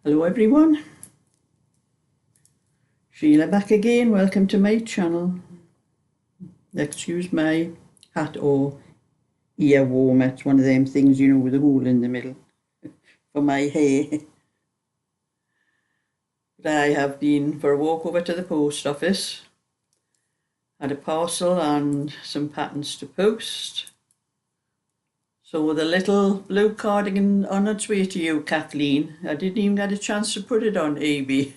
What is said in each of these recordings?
Hello everyone, Sheila back again. Welcome to my channel. Excuse my hat or ear warmer. It's one of them things, you know, with a hole in the middle for my hair. But I have been for a walk over to the post office. Had a parcel and some patterns to post. So the little blue cardigan on its way to you, Kathleen. I didn't even get a chance to put it on eBay.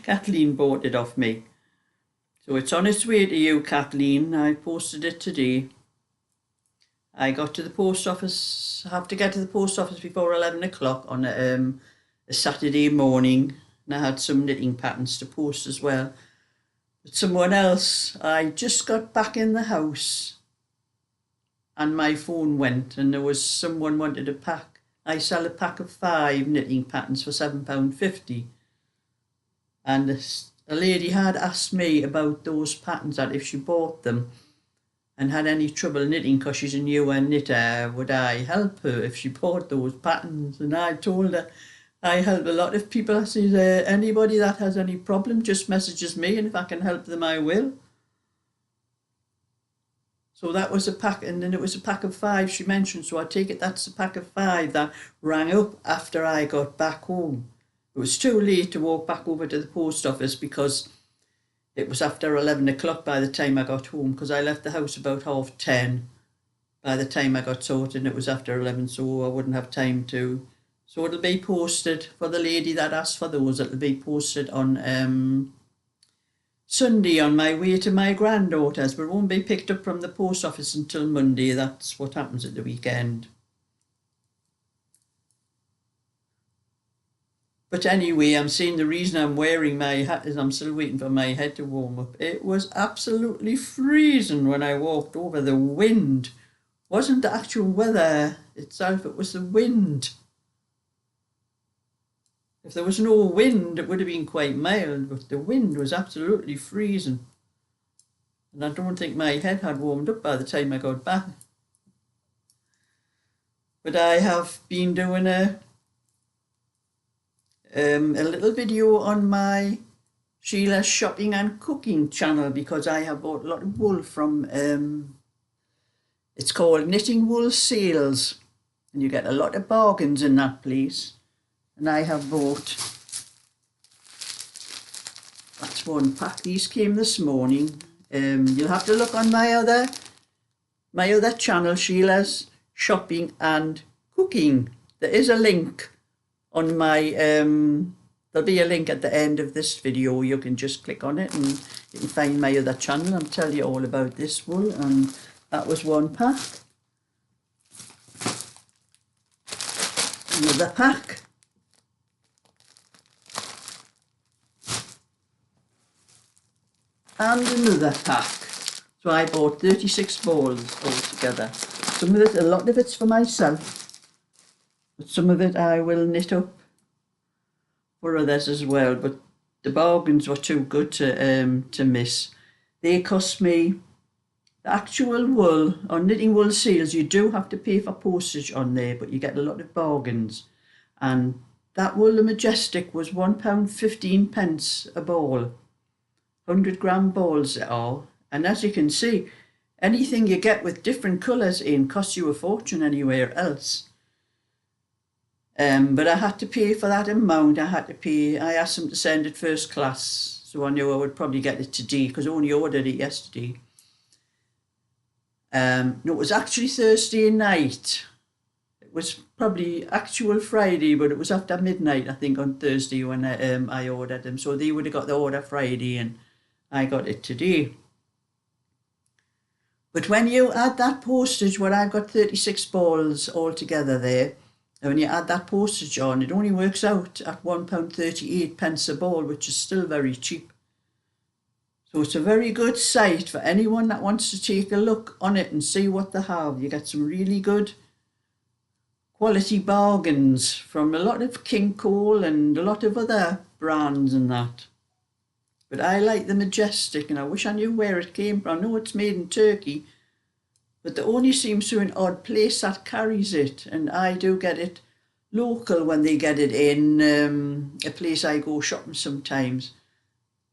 Kathleen bought it off me. So it's on its way to you, Kathleen. I posted it today. I got to the post office. I have to get to the post office before 11 o'clock on a Saturday morning. And I had some knitting patterns to post as well. But someone else, I just got back in the house and my phone went and there was someone wanted a pack. I sell a pack of 5 knitting patterns for £7.50. And a lady had asked me about those patterns, that if she bought them and had any trouble knitting because she's a newer knitter, would I help her if she bought those patterns? And I told her I help a lot of people. I said, anybody that has any problem just messages me, and if I can help them I will. So that was a pack, and then it was a pack of 5 she mentioned, so I take it that's a pack of 5 that rang up after I got back home. It was too late to walk back over to the post office because it was after 11 o'clock by the time I got home, because I left the house about 10:30. By the time I got sorted, and it was after 11, so I wouldn't have time to. So it'll be posted for the lady that asked for those. It'll be posted on Sunday on my way to my granddaughter's, but it won't be picked up from the post office until Monday. That's what happens at the weekend. But anyway, I'm saying the reason I'm wearing my hat is I'm still waiting for my head to warm up. It was absolutely freezing when I walked over. The wind wasn't the actual weather itself, it was the wind. If there was no wind, it would have been quite mild, but the wind was absolutely freezing. And I don't think my head had warmed up by the time I got back. But I have been doing a little video on my Sheila shopping and cooking channel, because I have bought a lot of wool from, it's called Knitting Wool Sales, and you get a lot of bargains in that place. And I have bought, that's one pack. These came this morning. You'll have to look on my other channel, Sheila's Shopping and Cooking. There is a link on my, there'll be a link at the end of this video. You can just click on it and you can find my other channel and tell you all about this wool. And that was one pack. Another pack. And another pack. So I bought 36 balls altogether. Some of it, a lot of it's for myself, but some of it I will knit up for others as well. But the bargains were too good to miss. They cost me, the actual wool on Knitting Wool Sales, you do have to pay for postage on there, but you get a lot of bargains. And that wool, the Majestic, was £1.15 a ball. 100-gram balls they are, and as you can see, anything you get with different colours in costs you a fortune anywhere else. But I had to pay for that amount. I asked them to send it first class, so I knew I would probably get it today because I only ordered it yesterday. No, it was actually Thursday night. It was probably actual Friday, but it was after midnight, I think, on Thursday when I ordered them. So they would have got the order Friday and I got it today. But when you add that postage, what I've got 36 balls altogether there, and when you add that postage on, it only works out at £1.38 a ball, which is still very cheap. So it's a very good site for anyone that wants to take a look on it and see what they have. You get some really good quality bargains from a lot of King Cole and a lot of other brands and that. But I like the Majestic, and I wish I knew where it came from. I know it's made in Turkey, but there only seems to be an odd place that carries it, and I do get it local when they get it in a place I go shopping sometimes.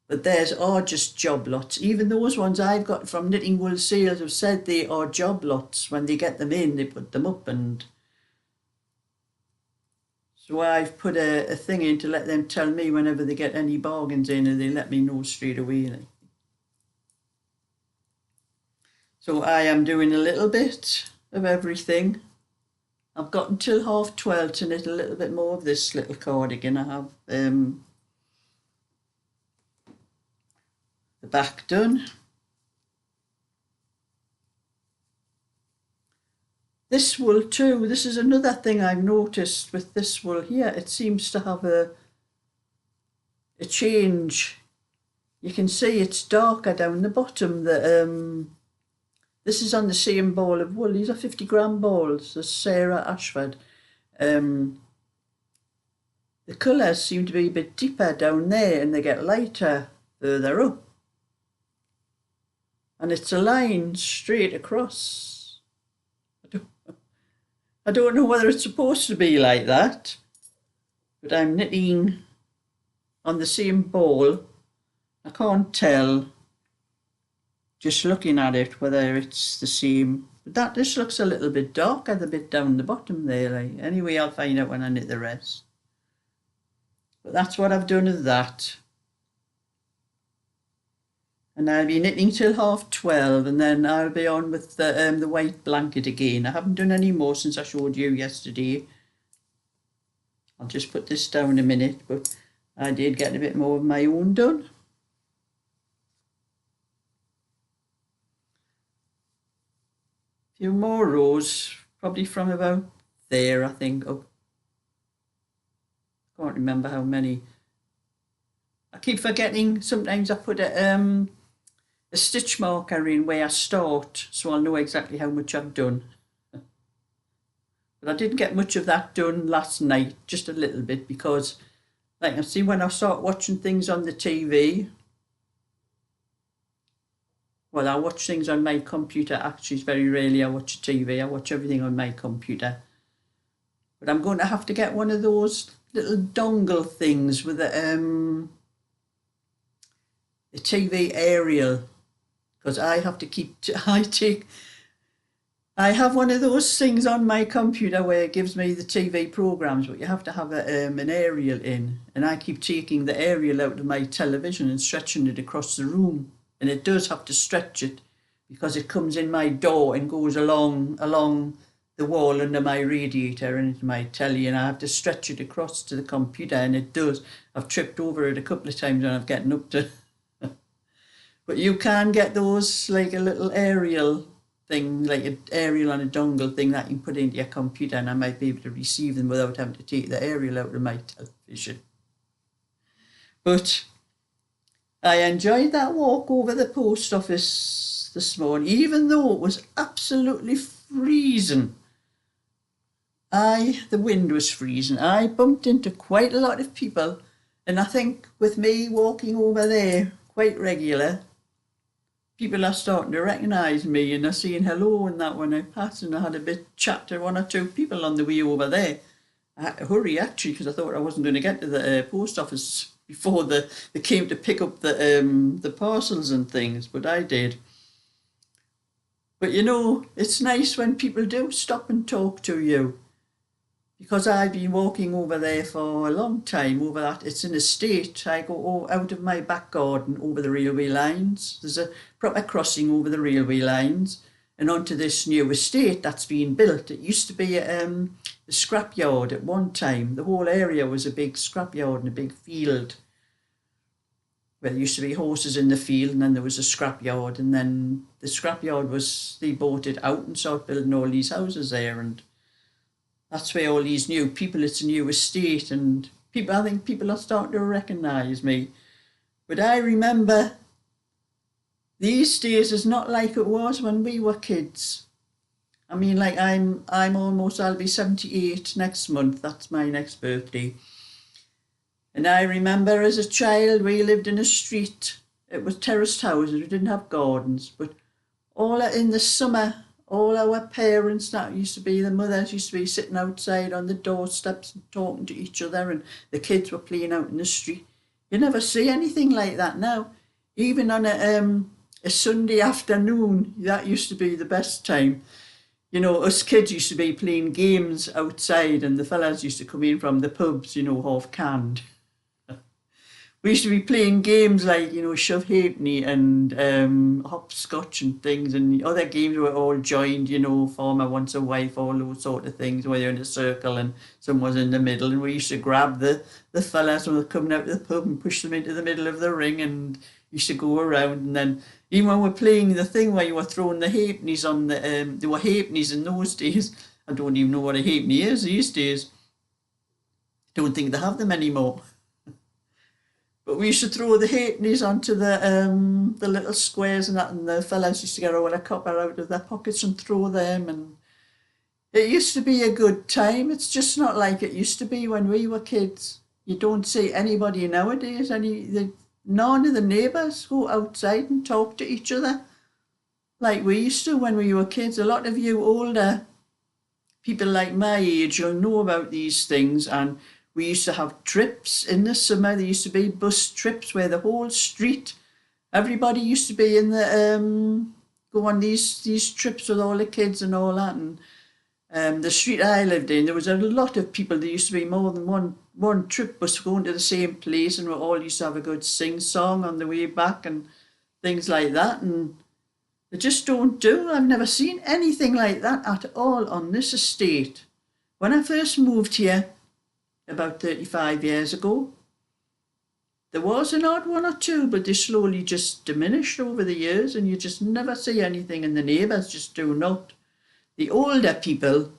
But theirs are just job lots. Even those ones I've got from Knitting Wool Sales have said they are job lots. When they get them in, they put them up, and so I've put a thing in to let them tell me whenever they get any bargains in, and they let me know straight away. Like. So I am doing a little bit of everything. I've got until 12:30 to knit a little bit more of this little cardigan. I have the back done. This wool too, this is another thing I've noticed with this wool here. It seems to have a change. You can see it's darker down the bottom. This is on the same ball of wool. These are 50-gram balls, the Sarah Ashford. The colours seem to be a bit deeper down there, and they get lighter further up. And it's a line straight across. I don't know whether it's supposed to be like that, but I'm knitting on the same ball. I can't tell just looking at it whether it's the same, but that just looks a little bit darker, the bit down the bottom there. Like. Anyway, I'll find out when I knit the rest. But that's what I've done with that. And I'll be knitting till 12:30, and then I'll be on with the white blanket again. I haven't done any more since I showed you yesterday. I'll just put this down a minute, but I did get a bit more of my own done. A few more rows, probably from about there, I think. Oh, I can't remember how many. I keep forgetting. Sometimes I put a stitch marker in where I start, so I'll know exactly how much I've done. But I didn't get much of that done last night, just a little bit, because like I see when I start watching things on the TV, well, I watch things on my computer. Actually, very rarely I watch TV. I watch everything on my computer. But I'm going to have to get one of those little dongle things with the TV aerial, because I have to keep, I have one of those things on my computer where it gives me the TV programs, but you have to have an aerial in, and I keep taking the aerial out of my television and stretching it across the room, and it does have to stretch it because it comes in my door and goes along the wall under my radiator and into my telly, and I have to stretch it across to the computer, and it does. I've tripped over it a couple of times when I've gotten up to but you can get those, like a little aerial thing, like an aerial on a dongle thing that you can put into your computer, and I might be able to receive them without having to take the aerial out of my television. But I enjoyed that walk over the post office this morning, even though it was absolutely freezing. The wind was freezing. I bumped into quite a lot of people, and I think with me walking over there quite regular, people are starting to recognise me, and they're saying hello and that when I pass, and I had a bit chat to one or two people on the way over there. I had to hurry actually, because I thought I wasn't going to get to the post office before they came to pick up the parcels and things, but I did. But you know, it's nice when people do stop and talk to you, because I've been walking over there for a long time, over that. It's an estate. I go out of my back garden over the railway lines. There's a proper crossing over the railway lines and onto this new estate that's being built. It used to be a scrapyard at one time. The whole area was a big scrapyard and a big field. Well, there used to be horses in the field, and then there was a scrapyard, and then the scrapyard they bought it out and started building all these houses there, and that's where all these new people, it's a new estate, and I think people are starting to recognise me. But I remember these days is not like it was when we were kids. I mean, like I'll be 78 next month. That's my next birthday. And I remember as a child, we lived in a street. It was terraced houses. We didn't have gardens, but all in the summer, all our parents that used to be, the mothers used to be sitting outside on the doorsteps and talking to each other, and the kids were playing out in the street. You never see anything like that now. Even on a Sunday afternoon, that used to be the best time. You know, us kids used to be playing games outside, and the fellas used to come in from the pubs, you know, half canned. We used to be playing games like, you know, shove halfpenny and hopscotch and things, and other games were all joined, you know, farmer wants a wife, all those sort of things, where you're in a circle and someone's in the middle, and we used to grab the fellas when they're coming out of the pub and push them into the middle of the ring, and used to go around. And then even when we're playing the thing where you were throwing the halfpennies on the, there were halfpennies in those days. I don't even know what a halfpenny is these days. Don't think they have them anymore. But we used to throw the halfpennies onto the little squares and that, and the fellas used to get all a copper out of their pockets and throw them. And it used to be a good time. It's just not like it used to be when we were kids. You don't see anybody nowadays. None of the neighbours go outside and talk to each other like we used to when we were kids. A lot of you older people like my age, you'll know about these things. And we used to have trips in the summer. There used to be bus trips where the whole street, everybody used to be in the go on these trips with all the kids and all that. And the street I lived in, there was a lot of people. There used to be more than one trip bus going to the same place, and we all used to have a good sing song on the way back and things like that. And they just don't do. I've never seen anything like that at all on this estate. When I first moved here, about 35 years ago, there was an odd one or two, but they slowly just diminished over the years, and you just never see anything, and the neighbours just do not. The older people,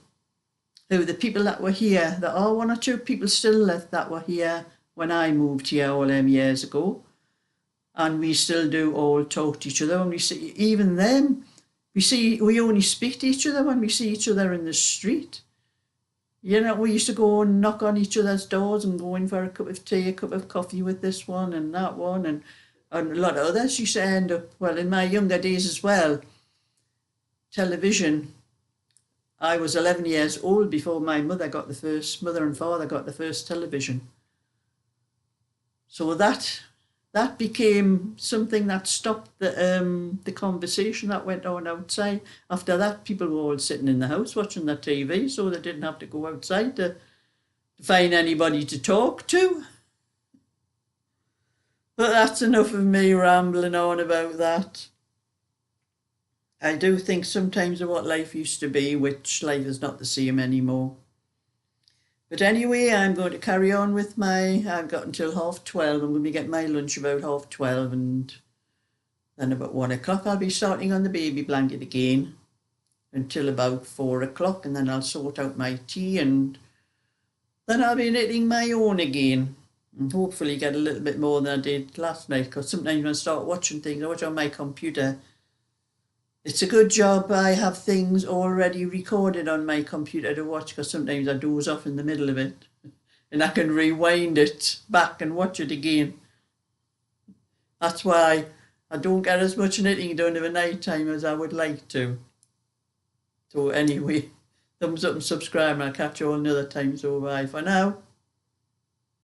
the people that were here, there are one or two people still left that were here when I moved here all them years ago, and we still do all talk to each other. When we see, even then, we only speak to each other when we see each other in the street. You know, we used to go and knock on each other's doors and go in for a cup of tea, a cup of coffee with this one and that one, and a lot of others used to end up, well, in my younger days as well, television. I was 11 years old before my mother and father got the first television. So that became something that stopped the conversation that went on outside. After that, people were all sitting in the house watching their TV, so they didn't have to go outside to find anybody to talk to. But that's enough of me rambling on about that. I do think sometimes of what life used to be, which life is not the same anymore. But anyway, I'm going to carry on with I've got until 12:30. I'm going to get my lunch about 12:30, and then about 1 o'clock I'll be starting on the baby blanket again until about 4 o'clock, and then I'll sort out my tea, and then I'll be knitting my own again, and hopefully get a little bit more than I did last night, because sometimes when I start watching things, I watch on my computer. It's a good job I have things already recorded on my computer to watch, because sometimes I doze off in the middle of it and I can rewind it back and watch it again. That's why I don't get as much knitting done of a night time as I would like to. So anyway, thumbs up and subscribe, and I'll catch you all another time. So bye for now.